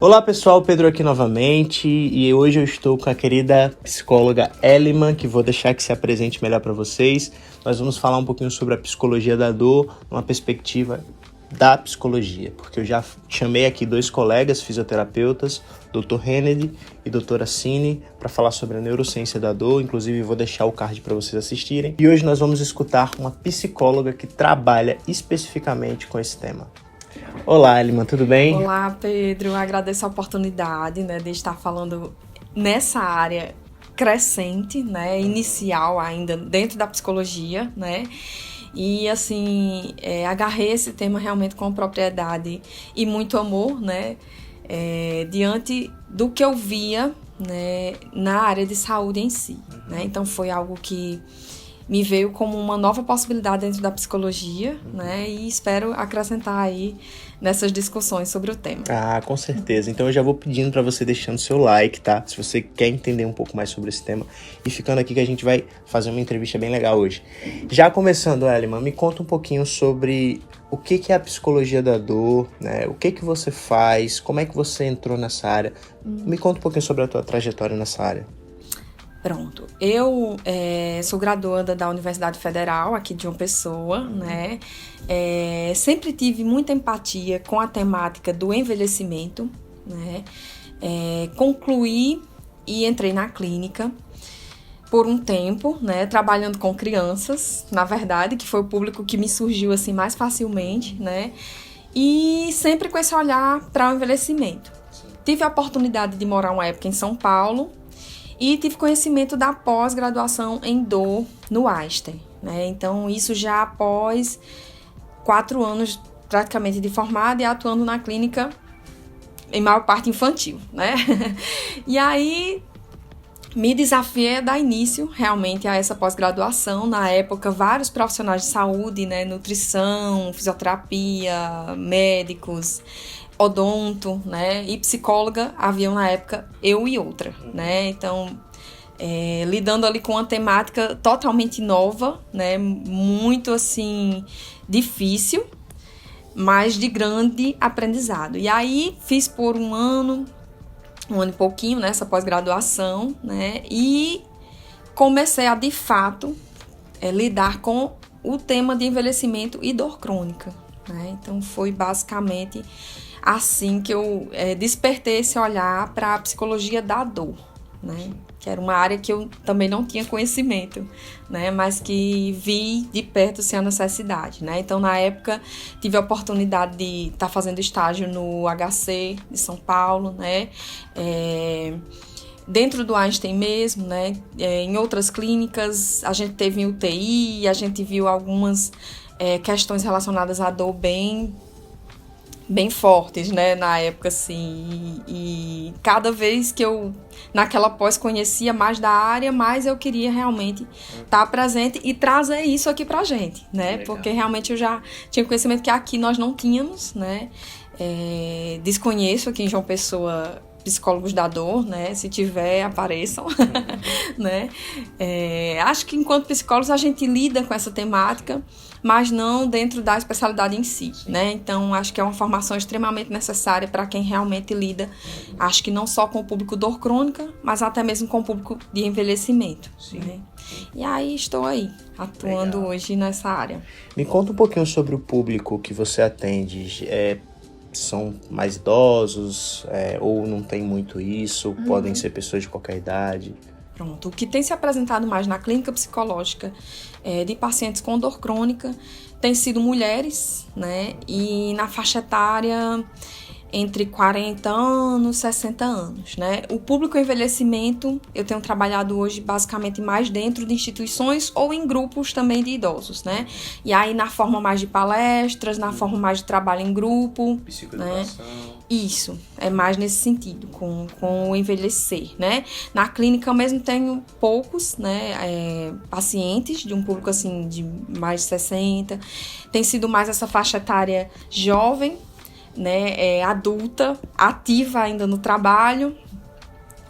Olá pessoal, Pedro aqui novamente e hoje eu estou com a querida psicóloga Eliman, que vou deixar que se apresente melhor para vocês. Nós vamos falar um pouquinho sobre a psicologia da dor, uma perspectiva da psicologia, porque eu já chamei aqui dois colegas fisioterapeutas, Dr. Hennedy e Dra. Cine, para falar sobre a neurociência da dor, inclusive vou deixar o card para vocês assistirem. E hoje nós vamos escutar uma psicóloga que trabalha especificamente com esse tema. Olá, Eliman, tudo bem? Olá, Pedro. Agradeço a oportunidade, de estar falando nessa área crescente, inicial ainda dentro da psicologia, E, assim, agarrei esse tema realmente com propriedade e muito amor, diante do que eu via, na área de saúde em si, Então, foi algo que me veio como uma nova possibilidade dentro da psicologia, E espero acrescentar aí nessas discussões sobre o tema. Ah, com certeza. Então eu já vou pedindo para você deixando seu like, tá? Se você quer entender um pouco mais sobre esse tema. E ficando aqui que a gente vai fazer uma entrevista bem legal hoje. Já começando, Eliman, me conta um pouquinho sobre o que é a psicologia da dor, O que você faz, como é que você entrou nessa área. Me conta um pouquinho sobre a tua trajetória nessa área. Pronto, eu sou graduanda da Universidade Federal, aqui de João Pessoa, sempre tive muita empatia com a temática do envelhecimento, concluí e entrei na clínica por um tempo, trabalhando com crianças, na verdade, que foi o público que me surgiu assim mais facilmente, e sempre com esse olhar para o envelhecimento. Tive a oportunidade de morar uma época em São Paulo, e tive conhecimento da pós-graduação em dor no Einstein, Então, isso já após 4 anos praticamente de formada e atuando na clínica, em maior parte infantil, E aí, me desafiei a dar início realmente a essa pós-graduação. Na época, vários profissionais de saúde, nutrição, fisioterapia, médicos, odonto, e psicóloga, haviam na época eu e outra, Então, lidando ali com uma temática totalmente nova, muito, assim, difícil, mas de grande aprendizado. E aí, fiz por um ano e pouquinho, essa pós-graduação, E comecei a, de fato, lidar com o tema de envelhecimento e dor crônica, Então, foi basicamente assim que eu despertei esse olhar para a psicologia da dor, que era uma área que eu também não tinha conhecimento, mas que vi de perto a necessidade. Então, na época, tive a oportunidade de estar fazendo estágio no HC de São Paulo, dentro do Einstein mesmo, em outras clínicas, a gente teve em UTI, a gente viu algumas questões relacionadas à dor bem fortes, na época, assim, e cada vez que eu, naquela pós, conhecia mais da área, mais eu queria realmente estar presente e trazer isso aqui pra gente, Porque realmente eu já tinha conhecimento que aqui nós não tínhamos, Desconheço aqui em João Pessoa psicólogos da dor, Se tiver, apareçam, Acho que enquanto psicólogos a gente lida com essa temática, mas não dentro da especialidade em si, Então, acho que é uma formação extremamente necessária para quem realmente lida, acho que não só com o público dor crônica, mas até mesmo com o público de envelhecimento, E aí, estou aí, atuando hoje nessa área. Me conta um pouquinho sobre o público que você atende. São mais idosos, ou não tem muito isso, podem ser pessoas de qualquer idade? Pronto, o que tem se apresentado mais na clínica psicológica de pacientes com dor crônica tem sido mulheres, E na faixa etária entre 40 anos e 60 anos, O público envelhecimento, eu tenho trabalhado hoje basicamente mais dentro de instituições ou em grupos também de idosos, E aí na forma mais de palestras, na forma mais de trabalho em grupo, Psicoeducação. Isso, é mais nesse sentido, com o envelhecer, Na clínica eu mesmo tenho poucos, pacientes de um público assim de mais de 60, tem sido mais essa faixa etária jovem, adulta, ativa ainda no trabalho,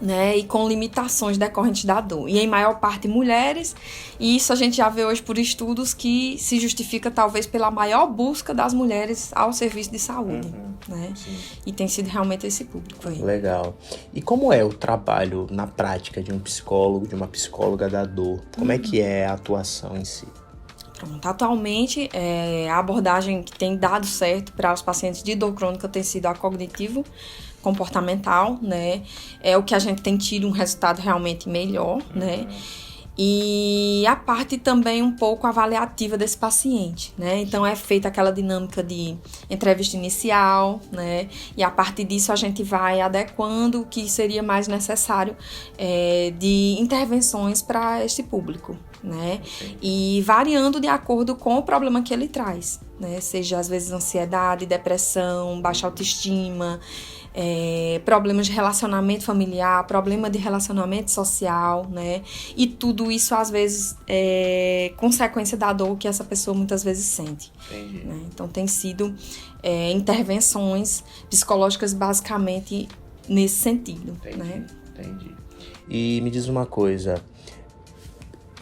né, e com limitações decorrentes da dor. E em maior parte mulheres, e isso a gente já vê hoje por estudos que se justifica talvez pela maior busca das mulheres ao serviço de saúde, né? Sim. E tem sido realmente esse público aí. Legal. E como é o trabalho na prática de um psicólogo, de uma psicóloga da dor? Como é que é a atuação em si? Pronto. Atualmente, a abordagem que tem dado certo para os pacientes de dor crônica tem sido a cognitivo-comportamental, né? É o que a gente tem tido um resultado realmente melhor, né? E a parte também um pouco avaliativa desse paciente, né? Então, é feita aquela dinâmica de entrevista inicial, né? E a partir disso a gente vai adequando o que seria mais necessário de intervenções para este público, né? E variando de acordo com o problema que ele traz, né? Seja às vezes ansiedade, depressão, baixa autoestima, problemas de relacionamento familiar, problema de relacionamento social, né? E tudo isso às vezes é consequência da dor que essa pessoa muitas vezes sente. Né? Então tem sido intervenções psicológicas basicamente nesse sentido. Né? Entendi. E me diz uma coisa,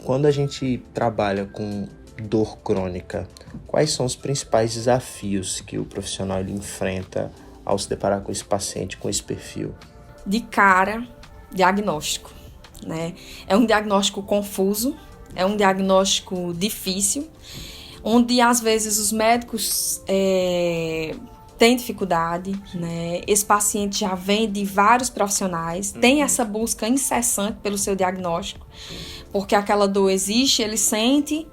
quando a gente trabalha com dor crônica, quais são os principais desafios que o profissional ele enfrenta ao se deparar com esse paciente, com esse perfil? De cara, diagnóstico, né? É um diagnóstico confuso, é um diagnóstico difícil, onde às vezes os médicos têm dificuldade, né? Esse paciente já vem de vários profissionais, tem essa busca incessante pelo seu diagnóstico, porque aquela dor existe, ele sente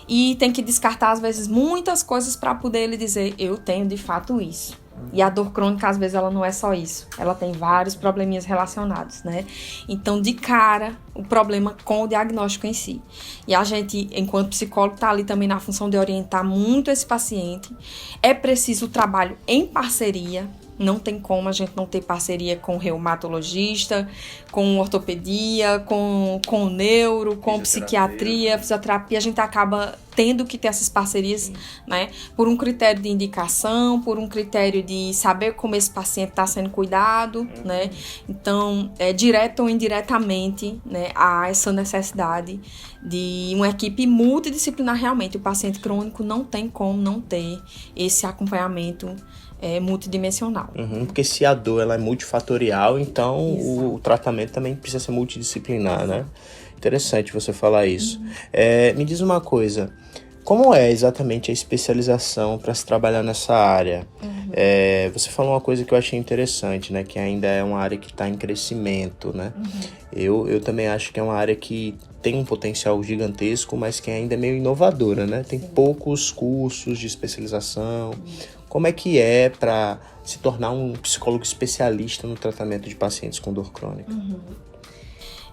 e tem que descartar às vezes muitas coisas para poder ele dizer, eu tenho de fato isso. E a dor crônica, às vezes, ela não é só isso. Ela tem vários probleminhas relacionados, né? Então, de cara, o problema com o diagnóstico em si. E a gente, enquanto psicólogo, está ali também na função de orientar muito esse paciente. É preciso o trabalho em parceria. Não tem como a gente não ter parceria com o reumatologista, com ortopedia, com o neuro, com psiquiatria, fisioterapia. A gente acaba tendo que ter essas parcerias, né? Por um critério de indicação, por um critério de saber como esse paciente está sendo cuidado, né? Então, direto ou indiretamente, né, há essa necessidade de uma equipe multidisciplinar realmente. O paciente crônico não tem como não ter esse acompanhamento multidimensional. Porque se a dor ela é multifatorial, então o tratamento também precisa ser multidisciplinar, né? Interessante você falar isso. Me diz uma coisa, como é exatamente a especialização para se trabalhar nessa área? Você falou uma coisa que eu achei interessante, né? Que ainda é uma área que está em crescimento, né? Eu também acho que é uma área que tem um potencial gigantesco, mas que ainda é meio inovadora, né? Tem poucos cursos de especialização. Como é que é para se tornar um psicólogo especialista no tratamento de pacientes com dor crônica?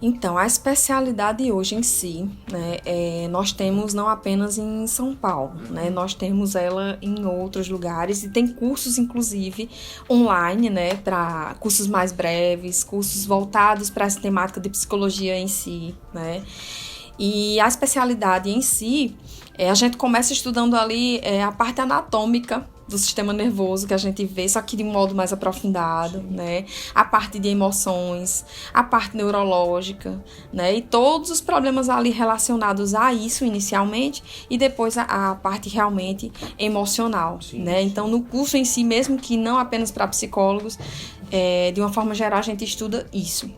Então, a especialidade hoje em si, né, nós temos não apenas em São Paulo, né, nós temos ela em outros lugares e tem cursos, inclusive, online, né, para cursos mais breves, cursos voltados para essa temática de psicologia em si, né. E a especialidade em si, a gente começa estudando ali a parte anatômica do sistema nervoso que a gente vê, só que de um modo mais aprofundado, né? A parte de emoções, a parte neurológica, né? E todos os problemas ali relacionados a isso inicialmente e depois a parte realmente emocional, né? Então, no curso em si, mesmo que não apenas para psicólogos, de uma forma geral, a gente estuda isso.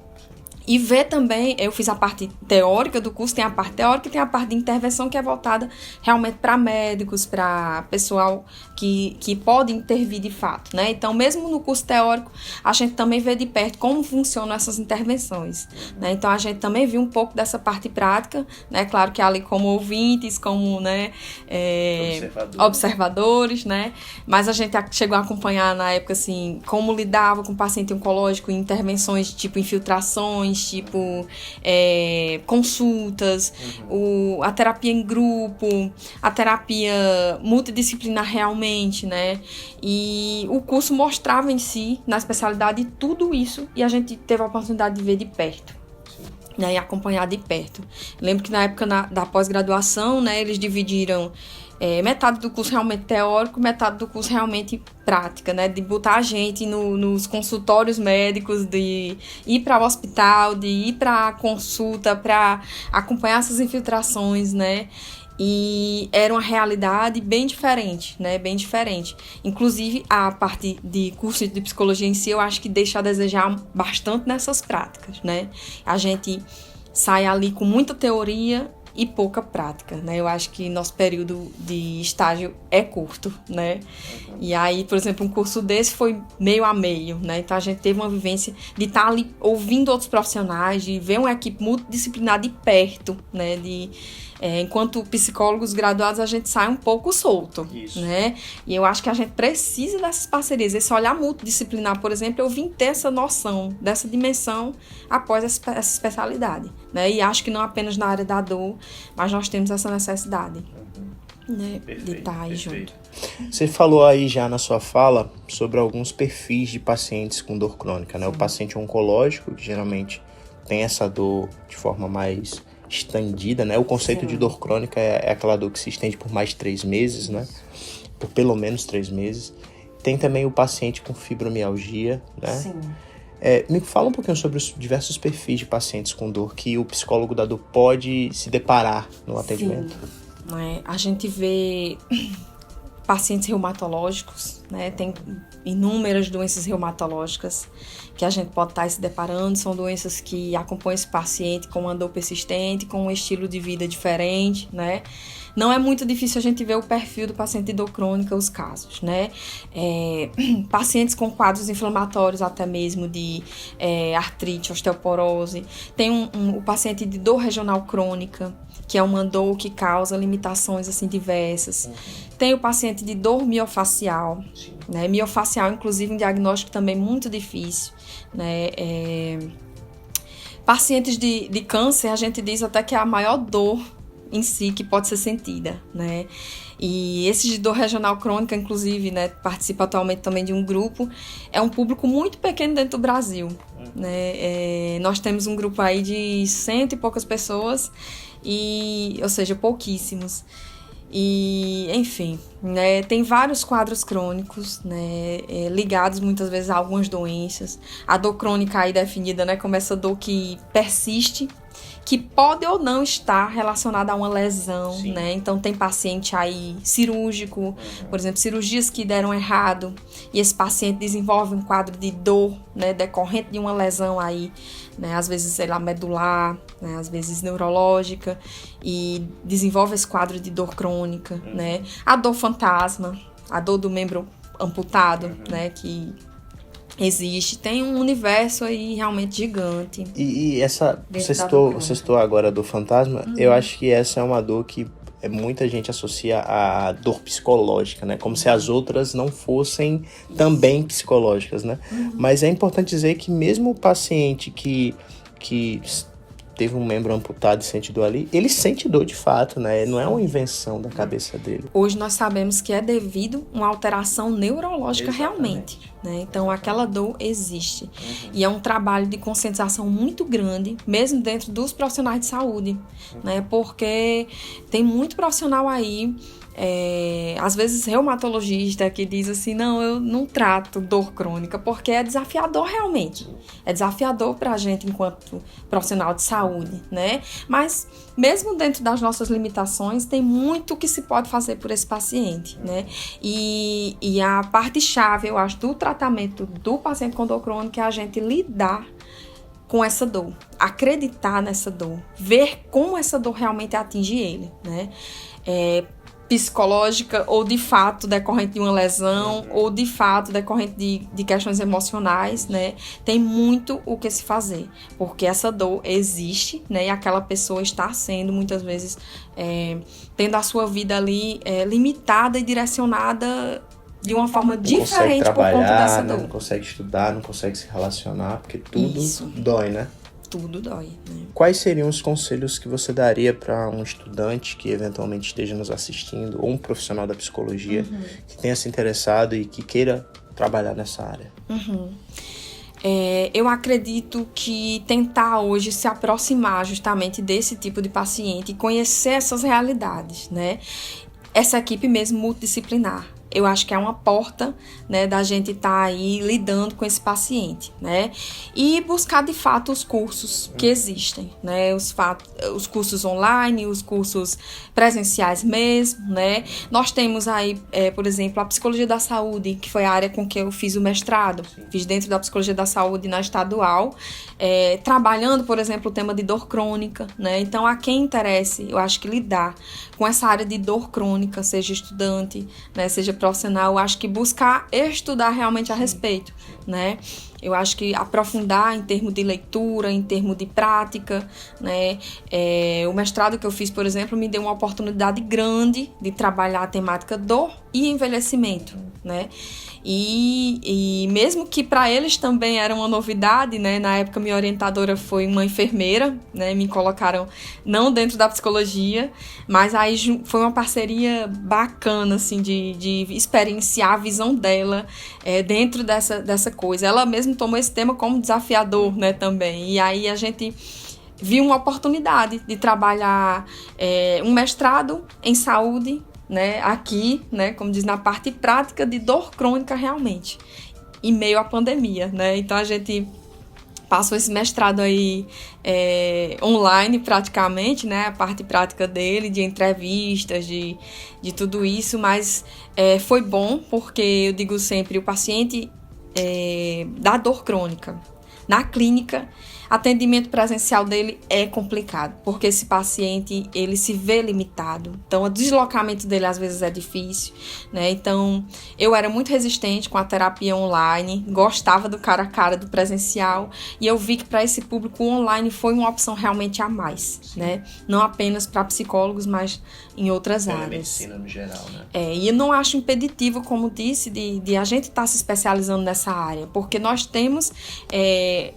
E ver também, eu fiz a parte teórica do curso, tem a parte teórica e tem a parte de intervenção que é voltada realmente para médicos, para pessoal que pode intervir de fato, né? Então, mesmo no curso teórico, a gente também vê de perto como funcionam essas intervenções, né? Então, a gente também viu um pouco dessa parte prática, né? Claro que ali como ouvintes, como, né, observadores, né? Mas a gente chegou a acompanhar na época, assim, como lidava com o paciente oncológico em intervenções tipo infiltrações, tipo consultas, a terapia em grupo, a terapia multidisciplinar realmente, né? E o curso mostrava em si, na especialidade, tudo isso e a gente teve a oportunidade de ver de perto. Né, e acompanhar de perto. Lembro que na época da pós-graduação, né, eles dividiram metade do curso realmente teórico, metade do curso realmente prática, né? De botar a gente nos consultórios médicos, de ir para o hospital, de ir para a consulta, para acompanhar essas infiltrações, né? E era uma realidade bem diferente, né? Bem diferente. Inclusive, a parte de curso de psicologia em si, eu acho que deixa a desejar bastante nessas práticas, né? A gente sai ali com muita teoria e pouca prática, né? Eu acho que nosso período de estágio é curto, né? E aí, por exemplo, um curso desse foi meio a meio, né? Então a gente teve uma vivência de estar ali ouvindo outros profissionais, de ver uma equipe multidisciplinar de perto, né? Enquanto psicólogos graduados, a gente sai um pouco solto, né? E eu acho que a gente precisa dessas parcerias. Esse olhar multidisciplinar, por exemplo, eu vim ter essa noção, dessa dimensão após essa especialidade, né? E acho que não apenas na área da dor, mas nós temos essa necessidade, né? De estar aí junto. Você falou aí já na sua fala sobre alguns perfis de pacientes com dor crônica, né? O paciente oncológico, que geralmente tem essa dor de forma mais estendida, né? O conceito de dor crônica é aquela dor que se estende por mais de 3 meses, né? Por pelo menos 3 meses. Tem também o paciente com fibromialgia, né? Sim. Me fala um pouquinho sobre os diversos perfis de pacientes com dor que o psicólogo da dor pode se deparar no atendimento. Sim. A gente vê pacientes reumatológicos, né? Tem inúmeras doenças reumatológicas que a gente pode estar se deparando. São doenças que acompanham esse paciente com uma dor persistente, com um estilo de vida diferente, né? Não é muito difícil a gente ver o perfil do paciente de dor crônica, os casos, né? Pacientes com quadros inflamatórios, até mesmo de artrite, osteoporose. Tem o paciente de dor regional crônica, que é uma dor que causa limitações assim diversas. Tem o paciente de dor miofacial, né? Miofacial, inclusive, um diagnóstico também muito difícil, né? Pacientes de câncer, a gente diz até que é a maior dor em si que pode ser sentida, né? E esses de dor regional crônica, inclusive, né, participa atualmente também de um grupo, é um público muito pequeno dentro do Brasil, né? Nós temos um grupo aí de 100 e poucas pessoas, ou seja, pouquíssimos. E, enfim, né, tem vários quadros crônicos, né, ligados muitas vezes a algumas doenças. A dor crônica aí definida, né, como essa dor que persiste, que pode ou não estar relacionada a uma lesão, né? Então tem paciente aí cirúrgico, por exemplo, cirurgias que deram errado, e esse paciente desenvolve um quadro de dor, né, decorrente de uma lesão aí, né, às vezes, sei lá, medular, né, às vezes neurológica, e desenvolve esse quadro de dor crônica, né? A dor fantasma, a dor do membro amputado, né, que existe, tem um universo aí realmente gigante. E essa, você citou agora a dor fantasma, eu acho que essa é uma dor que muita gente associa à dor psicológica, né? Como se as outras não fossem também psicológicas, né? Mas é importante dizer que mesmo o paciente que teve um membro amputado e sente dor ali, ele sente dor de fato, né? Não é uma invenção da cabeça dele. Hoje nós sabemos que é devido a uma alteração neurológica realmente, né? Então aquela dor existe. E é um trabalho de conscientização muito grande, mesmo dentro dos profissionais de saúde, né? Porque tem muito profissional aí, às vezes reumatologista, que diz assim, não, eu não trato dor crônica, porque é desafiador realmente. É desafiador pra gente enquanto profissional de saúde, né? Mas mesmo dentro das nossas limitações, tem muito que se pode fazer por esse paciente, né? E a parte chave, eu acho, do tratamento do paciente com dor crônica é a gente lidar com essa dor, acreditar nessa dor, ver como essa dor realmente atinge ele, né? Psicológica ou de fato decorrente de uma lesão ou de fato decorrente de questões emocionais, né? Tem muito o que se fazer, porque essa dor existe, né? E aquela pessoa está sendo muitas vezes tendo a sua vida ali limitada e direcionada de uma forma diferente por conta dessa dor. Não consegue estudar, não consegue se relacionar, porque tudo dói, né? Tudo dói, né? Quais seriam os conselhos que você daria para um estudante que eventualmente esteja nos assistindo, ou um profissional da psicologia que tenha se interessado e que queira trabalhar nessa área? Eu acredito que tentar hoje se aproximar justamente desse tipo de paciente e conhecer essas realidades, né? essa equipe mesmo multidisciplinar. Eu acho que é uma porta, né, da gente estar aí lidando com esse paciente, né? E buscar, de fato, os cursos que existem, né? Os cursos online, os cursos presenciais mesmo, né? Nós temos aí, por exemplo, a psicologia da saúde, que foi a área com que eu fiz o mestrado. Fiz dentro da psicologia da saúde na estadual, trabalhando, por exemplo, o tema de dor crônica, né? Então, a quem interesse, eu acho que lidar com essa área de dor crônica, seja estudante, né, seja profissional, eu acho que buscar estudar realmente a respeito, né? Eu acho que aprofundar em termos de leitura, em termos de prática, né? O mestrado que eu fiz, por exemplo, me deu uma oportunidade grande de trabalhar a temática dor e envelhecimento, né? E mesmo que para eles também era uma novidade, né? Na época minha orientadora foi uma enfermeira, né? Me colocaram não dentro da psicologia, mas aí foi uma parceria bacana, assim, de experienciar a visão dela dentro dessa coisa. Ela mesmo tomou esse tema como desafiador, né? Também. E aí a gente viu uma oportunidade de trabalhar um mestrado em saúde, né, aqui, né, como diz, na parte prática de dor crônica realmente, em meio à pandemia, né? Então a gente passou esse mestrado aí online praticamente, né, a parte prática dele, de entrevistas, de tudo isso, mas foi bom porque eu digo sempre, o paciente da dor crônica, na clínica, atendimento presencial dele é complicado, porque esse paciente, ele se vê limitado. Então, o deslocamento dele, às vezes, é difícil, né? Então, eu era muito resistente com a terapia online, gostava do cara a cara, do presencial, e eu vi que para esse público, o online foi uma opção realmente a mais, né? Não apenas para psicólogos, mas em outras áreas. Medicina no geral, né? E eu não acho impeditivo, como disse, de a gente estar se especializando nessa área, porque nós temos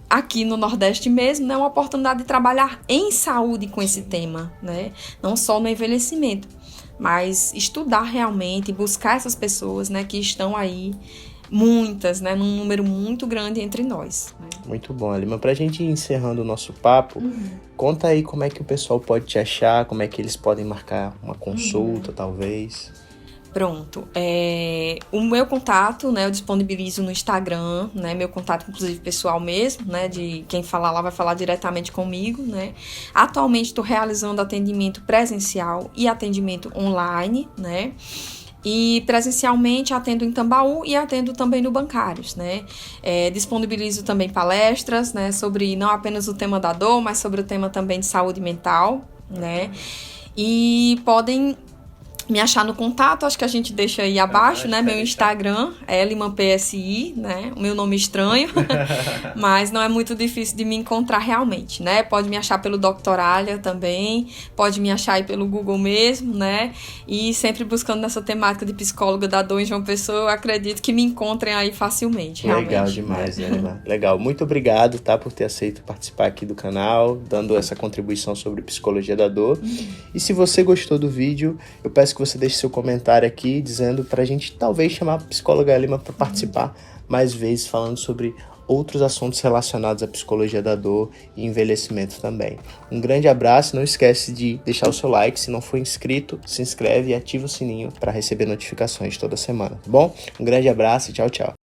aqui no Nordeste mesmo, né, uma oportunidade de trabalhar em saúde com esse tema, né? Não só no envelhecimento, mas estudar realmente, buscar essas pessoas, né, que estão aí, muitas, né, num número muito grande entre nós. Né? Muito bom, Elima. Pra gente ir encerrando o nosso papo, conta aí como é que o pessoal pode te achar, como é que eles podem marcar uma consulta, talvez. Pronto. O meu contato, né, eu disponibilizo no Instagram, né, meu contato, inclusive, pessoal mesmo, né, de quem falar lá vai falar diretamente comigo, né. Atualmente estou realizando atendimento presencial e atendimento online, né. E presencialmente atendo em Tambaú e atendo também no Bancários, né. Disponibilizo também palestras, né, sobre não apenas o tema da dor, mas sobre o tema também de saúde mental, né. E podem me achar no contato, acho que a gente deixa aí abaixo, né? Meu Instagram, ElimanPSI, né? O meu nome estranho, mas não é muito difícil de me encontrar realmente, né? Pode me achar pelo Doctoralia também, pode me achar aí pelo Google mesmo, né? E sempre buscando nessa temática de psicóloga da dor em João Pessoa, eu acredito que me encontrem aí facilmente, realmente. Legal demais, Elima. Legal. Muito obrigado, tá? Por ter aceito participar aqui do canal, dando essa contribuição sobre psicologia da dor. E se você gostou do vídeo, eu peço que você deixe seu comentário aqui, dizendo pra gente talvez chamar a psicóloga Elima para participar mais vezes, falando sobre outros assuntos relacionados à psicologia da dor e envelhecimento também. Um grande abraço, não esquece de deixar o seu like, se não for inscrito, se inscreve e ativa o sininho para receber notificações toda semana, tá bom? Um grande abraço e tchau, tchau.